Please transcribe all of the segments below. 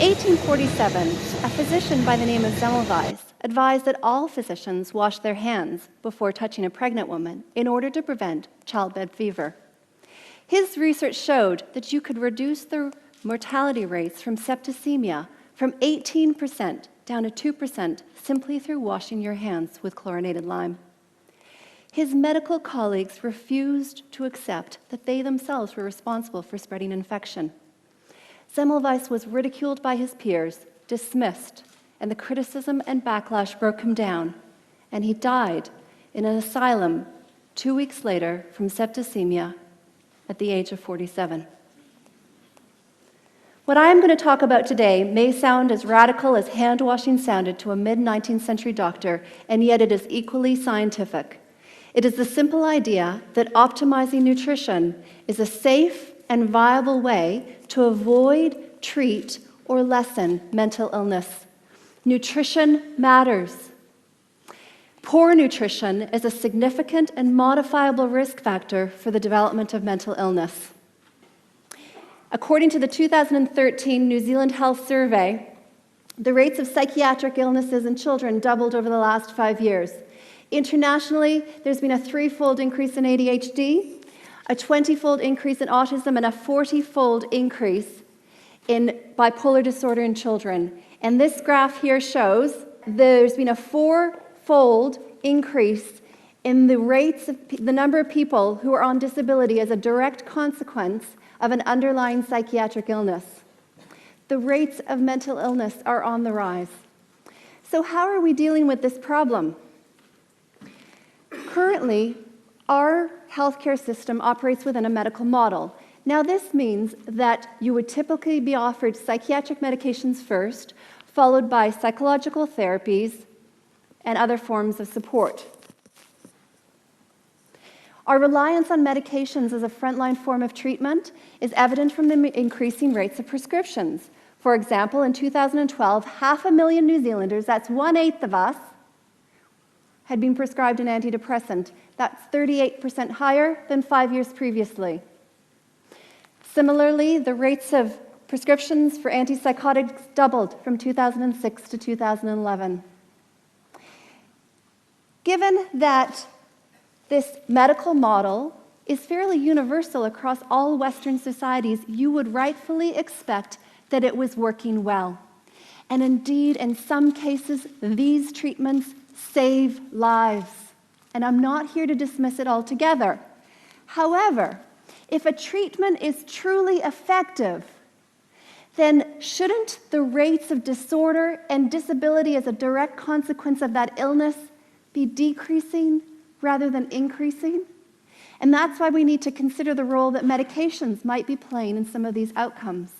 1847, a physician by the name of Semmelweis advised that all physicians wash their hands before touching a pregnant woman in order to prevent childbed fever. His research showed that you could reduce the mortality rates from septicemia from 18% down to 2% simply through washing your hands with chlorinated lime. His medical colleagues refused to accept that they themselves were responsible for spreading infection. Semmelweis was ridiculed by his peers, dismissed, and the criticism and backlash broke him down, and he died in an asylum 2 weeks later from septicemia at the age of 47. What I am going to talk about today may sound as radical as hand washing sounded to a mid-19th century doctor, and yet it is equally scientific. It is the simple idea that optimizing nutrition is a safe and viable way to avoid, treat, or lessen mental illness. Nutrition matters. Poor nutrition is a significant and modifiable risk factor for the development of mental illness. According to the 2013 New Zealand Health Survey, the rates of psychiatric illnesses in children doubled over the last 5 years. Internationally, there's been a 3-fold increase in ADHD, a 20-fold increase in autism, and a 40-fold increase in bipolar disorder in children. And this graph here shows there's been a 4-fold increase in the rates of the number of people who are on disability as a direct consequence of an underlying psychiatric illness. The rates of mental illness are on the rise. So how are we dealing with this problem? Currently, our healthcare system operates within a medical model. Now, this means that you would typically be offered psychiatric medications first, followed by psychological therapies and other forms of support. Our reliance on medications as a frontline form of treatment is evident from the increasing rates of prescriptions. For example, in 2012, 500,000 New Zealanders, that's 1/8 of us, had been prescribed an antidepressant. That's 38% higher than 5 years previously. Similarly, the rates of prescriptions for antipsychotics doubled from 2006 to 2011. Given that this medical model is fairly universal across all Western societies, you would rightfully expect that it was working well. And indeed, in some cases, these treatments save lives. And I'm not here to dismiss it altogether. However, if a treatment is truly effective, then shouldn't the rates of disorder and disability as a direct consequence of that illness be decreasing rather than increasing? And that's why we need to consider the role that medications might be playing in some of these outcomes.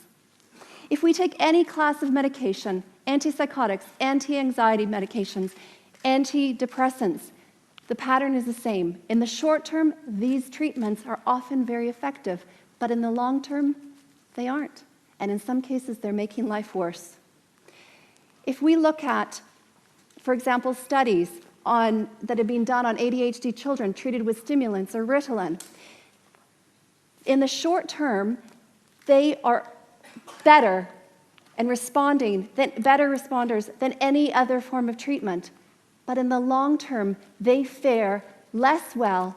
If we take any class of medication, antipsychotics, anti-anxiety medications, antidepressants, the pattern is the same. In the short term, these treatments are often very effective, but in the long term, they aren't. And in some cases, they're making life worse. If we look at, for example, studies that have been done on ADHD children treated with stimulants or Ritalin, in the short term, they are better and better responders than any other form of treatment. But in the long term, they fare less well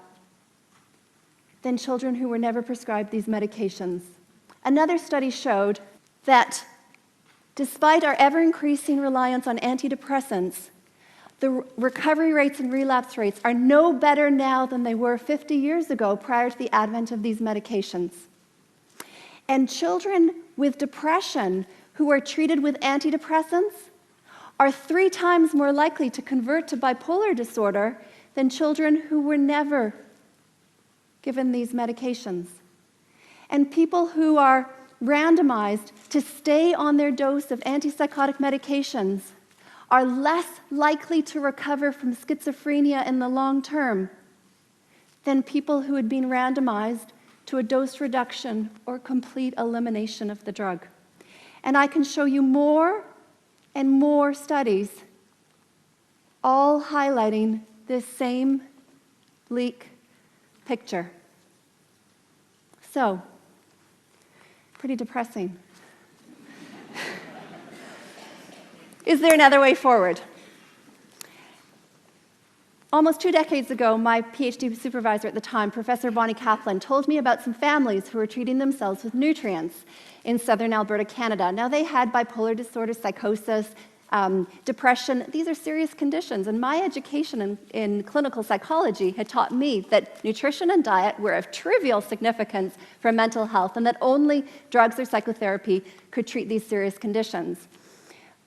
than children who were never prescribed these medications. Another study showed that despite our ever-increasing reliance on antidepressants, the recovery rates and relapse rates are no better now than they were 50 years ago prior to the advent of these medications. And children with depression who are treated with antidepressants are 3 times more likely to convert to bipolar disorder than children who were never given these medications. And people who are randomized to stay on their dose of antipsychotic medications are less likely to recover from schizophrenia in the long term than people who had been randomized to a dose reduction or complete elimination of the drug. And I can show you more and more studies all highlighting this same bleak picture. So, pretty depressing. Is there another way forward? Almost 2 decades ago, my PhD supervisor at the time, Professor Bonnie Kaplan, told me about some families who were treating themselves with nutrients in southern Alberta, Canada. Now, they had bipolar disorder, psychosis, depression. These are serious conditions, and my education in clinical psychology had taught me that nutrition and diet were of trivial significance for mental health, and that only drugs or psychotherapy could treat these serious conditions.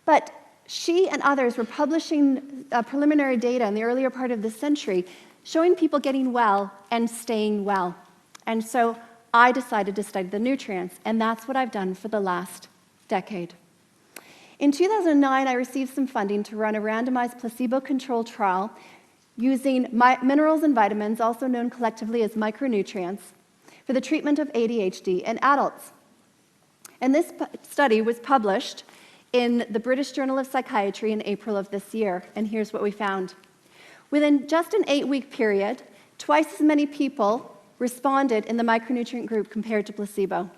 But she and others were publishing preliminary data in the earlier part of the century showing people getting well and staying well. And so I decided to study the nutrients, and that's what I've done for the last decade. In 2009, I received some funding to run a randomized placebo-controlled trial using minerals and vitamins, also known collectively as micronutrients, for the treatment of ADHD in adults. And this study was published in the British Journal of Psychiatry in April of this year, and here's what we found. Within just an 8-week period, twice as many people responded in the micronutrient group compared to placebo.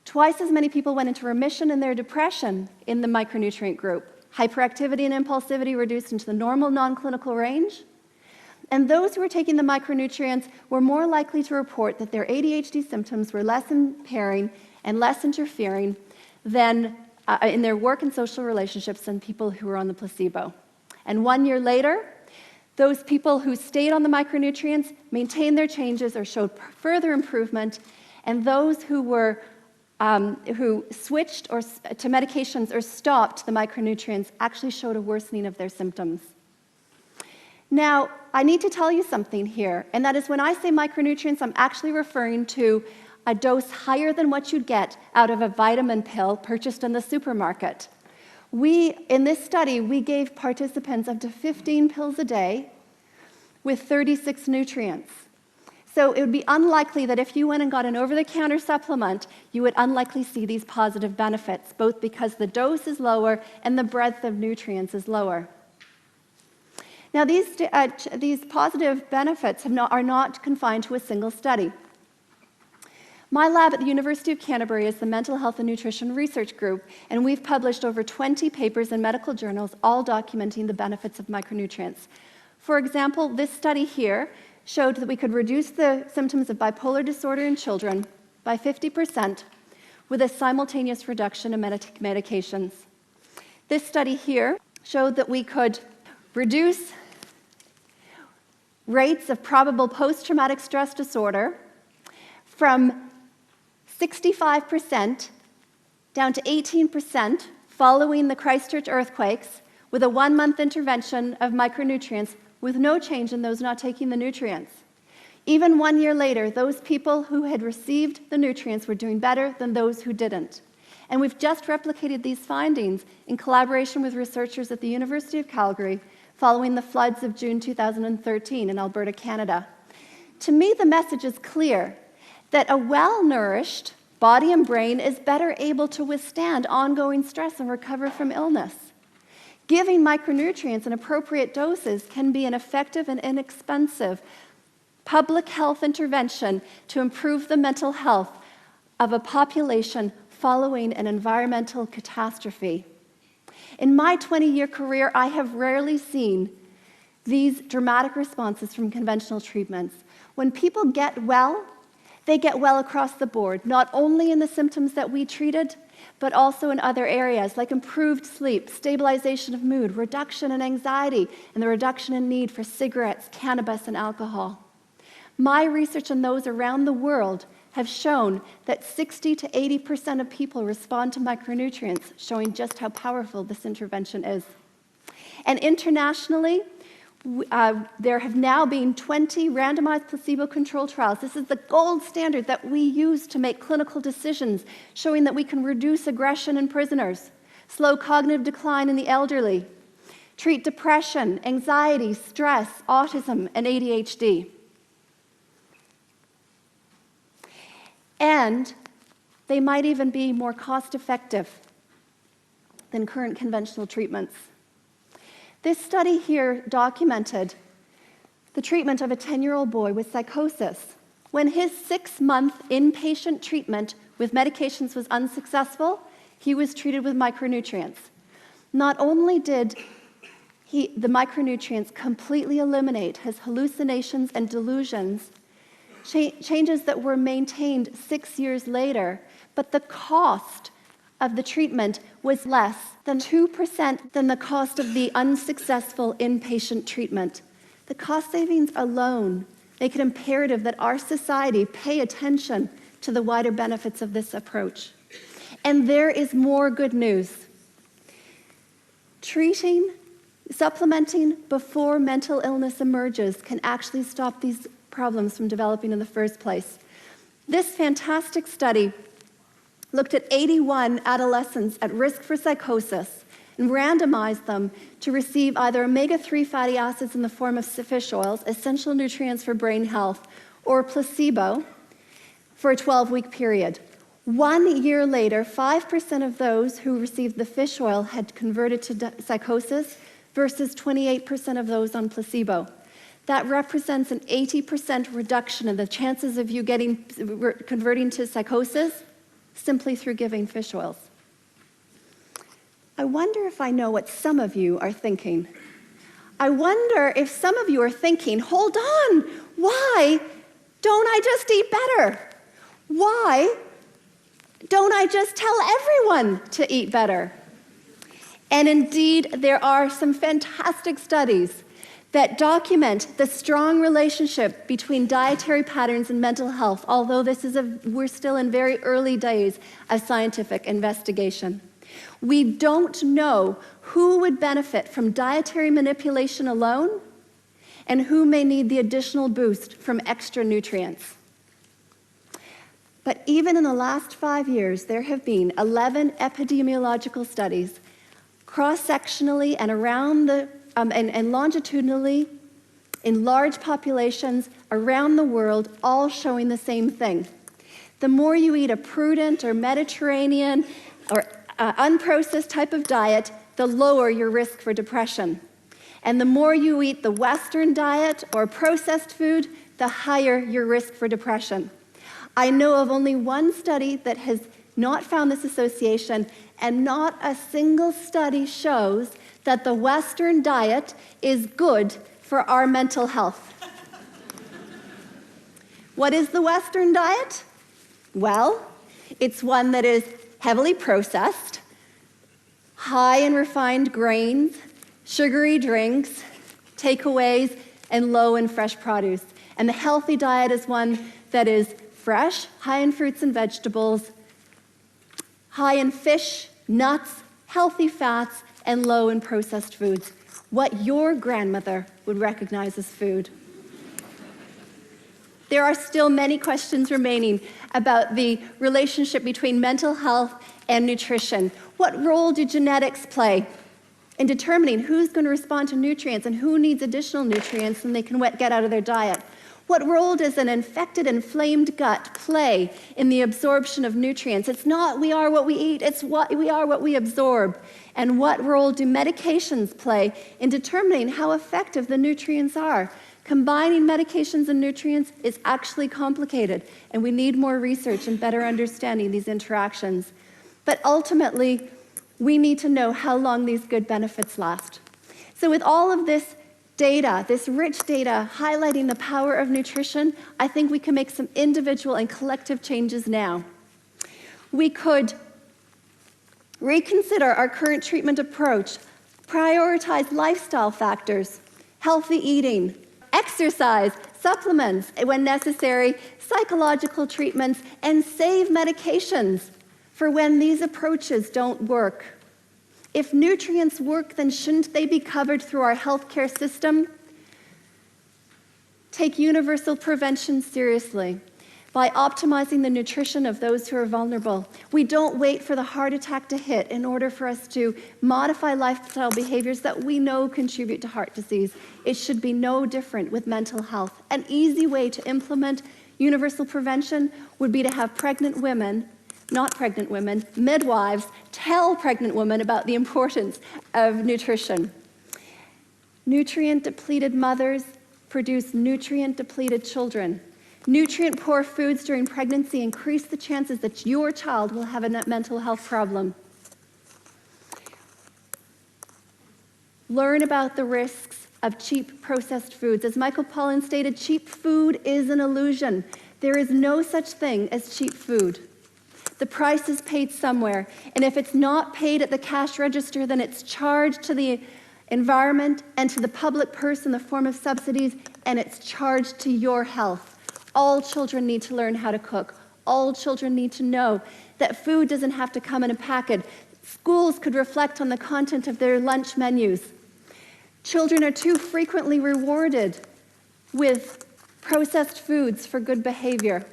Twice as many people went into remission in their depression in the micronutrient group. Hyperactivity and impulsivity reduced into the normal non-clinical range. And those who were taking the micronutrients were more likely to report that their ADHD symptoms were less impairing and less interfering than in their work and social relationships than people who were on the placebo. And 1 year later, those people who stayed on the micronutrients maintained their changes or showed further improvement, and those who switched to medications or stopped the micronutrients actually showed a worsening of their symptoms. Now, I need to tell you something here, and that is when I say micronutrients, I'm actually referring to a dose higher than what you'd get out of a vitamin pill purchased in the supermarket. In this study, we gave participants up to 15 pills a day with 36 nutrients. So it would be unlikely that if you went and got an over-the-counter supplement, you would unlikely see these positive benefits, both because the dose is lower and the breadth of nutrients is lower. Now, these positive benefits are not confined to a single study. My lab at the University of Canterbury is the Mental Health and Nutrition Research Group, and we've published over 20 papers in medical journals, all documenting the benefits of micronutrients. For example, this study here showed that we could reduce the symptoms of bipolar disorder in children by 50% with a simultaneous reduction in medications. This study here showed that we could reduce rates of probable post-traumatic stress disorder from 65% down to 18% following the Christchurch earthquakes with a 1-month intervention of micronutrients with no change in those not taking the nutrients. Even 1 year later, those people who had received the nutrients were doing better than those who didn't. And we've just replicated these findings in collaboration with researchers at the University of Calgary following the floods of June 2013 in Alberta, Canada. To me, the message is clear that a well-nourished body and brain is better able to withstand ongoing stress and recover from illness. Giving micronutrients in appropriate doses can be an effective and inexpensive public health intervention to improve the mental health of a population following an environmental catastrophe. In my 20-year career, I have rarely seen these dramatic responses from conventional treatments. When people get well, they get well across the board, not only in the symptoms that we treated, but also in other areas like improved sleep, stabilization of mood, reduction in anxiety, and the reduction in need for cigarettes, cannabis, and alcohol. My research and those around the world have shown that 60 to 80% of people respond to micronutrients, showing just how powerful this intervention is. And internationally, there have now been 20 randomized placebo-controlled trials. This is the gold standard that we use to make clinical decisions, showing that we can reduce aggression in prisoners, slow cognitive decline in the elderly, treat depression, anxiety, stress, autism, and ADHD. And they might even be more cost-effective than current conventional treatments. This study here documented the treatment of a 10-year-old boy with psychosis. When his 6-month inpatient treatment with medications was unsuccessful, he was treated with micronutrients. Not only did the micronutrients completely eliminate his hallucinations and delusions, changes that were maintained 6 years later, but the cost of the treatment was less than 2% than the cost of the unsuccessful inpatient treatment. The cost savings alone make it imperative that our society pay attention to the wider benefits of this approach. And there is more good news. Supplementing before mental illness emerges can actually stop these problems from developing in the first place. This fantastic study looked at 81 adolescents at risk for psychosis and randomized them to receive either omega-3 fatty acids in the form of fish oils, essential nutrients for brain health, or placebo for a 12-week period. 1 year later, 5% of those who received the fish oil had converted to psychosis versus 28% of those on placebo. That represents an 80% reduction in the chances of you converting to psychosis simply through giving fish oils. I wonder if I know what some of you are thinking. I wonder if some of you are thinking, hold on, why don't I just eat better? Why don't I just tell everyone to eat better? And indeed, there are some fantastic studies that document the strong relationship between dietary patterns and mental health, although we're still in very early days of scientific investigation. We don't know who would benefit from dietary manipulation alone and who may need the additional boost from extra nutrients. But even in the last 5 years, there have been 11 epidemiological studies cross-sectionally and around and longitudinally in large populations around the world, all showing the same thing. The more you eat a prudent or Mediterranean or unprocessed type of diet, the lower your risk for depression. And the more you eat the Western diet or processed food, the higher your risk for depression. I know of only one study that has not found this association, and not a single study shows that the Western diet is good for our mental health. What is the Western diet? Well, it's one that is heavily processed, high in refined grains, sugary drinks, takeaways, and low in fresh produce. And the healthy diet is one that is fresh, high in fruits and vegetables, high in fish, nuts, healthy fats, and low in processed foods. What your grandmother would recognize as food. There are still many questions remaining about the relationship between mental health and nutrition. What role do genetics play in determining who's going to respond to nutrients and who needs additional nutrients than they can get out of their diet? What role does an infected, inflamed gut play in the absorption of nutrients? It's not we are what we eat, it's we are what we absorb. And what role do medications play in determining how effective the nutrients are? Combining medications and nutrients is actually complicated, and we need more research and better understanding these interactions. But ultimately, we need to know how long these good benefits last. So with all of this data, this rich data highlighting the power of nutrition, I think we can make some individual and collective changes now. We could reconsider our current treatment approach, prioritize lifestyle factors, healthy eating, exercise, supplements when necessary, psychological treatments, and save medications for when these approaches don't work. If nutrients work, then shouldn't they be covered through our healthcare system? Take universal prevention seriously by optimizing the nutrition of those who are vulnerable. We don't wait for the heart attack to hit in order for us to modify lifestyle behaviors that we know contribute to heart disease. It should be no different with mental health. An easy way to implement universal prevention would be to have pregnant women, not pregnant women, midwives, tell pregnant women about the importance of nutrition. Nutrient-depleted mothers produce nutrient-depleted children. Nutrient-poor foods during pregnancy increase the chances that your child will have a mental health problem. Learn about the risks of cheap processed foods. As Michael Pollan stated, cheap food is an illusion. There is no such thing as cheap food. The price is paid somewhere, and if it's not paid at the cash register, then it's charged to the environment and to the public purse in the form of subsidies, and it's charged to your health. All children need to learn how to cook. All children need to know that food doesn't have to come in a packet. Schools could reflect on the content of their lunch menus. Children are too frequently rewarded with processed foods for good behavior.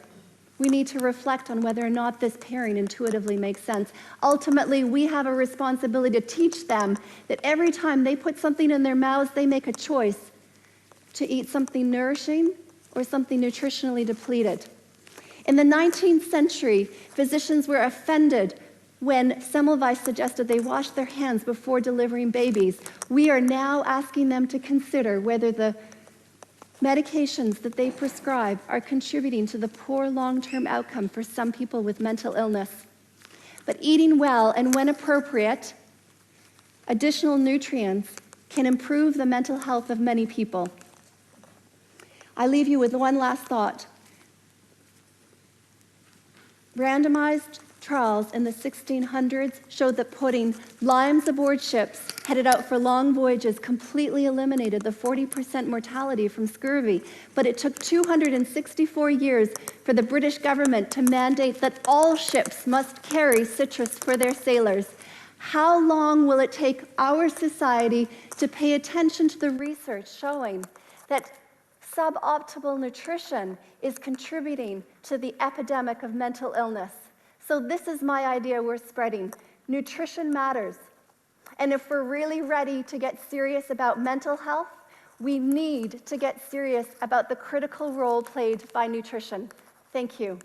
We need to reflect on whether or not this pairing intuitively makes sense. Ultimately, we have a responsibility to teach them that every time they put something in their mouths, they make a choice to eat something nourishing or something nutritionally depleted. In the 19th century, physicians were offended when Semmelweis suggested they wash their hands before delivering babies. We are now asking them to consider whether the medications that they prescribe are contributing to the poor long-term outcome for some people with mental illness. But eating well and when appropriate, additional nutrients can improve the mental health of many people. I leave you with one last thought. Randomized trials in the 1600s showed that putting limes aboard ships headed out for long voyages completely eliminated the 40% mortality from scurvy. But it took 264 years for the British government to mandate that all ships must carry citrus for their sailors. How long will it take our society to pay attention to the research showing that suboptimal nutrition is contributing to the epidemic of mental illness? So this is my idea we're spreading. Nutrition matters. And if we're really ready to get serious about mental health, we need to get serious about the critical role played by nutrition. Thank you.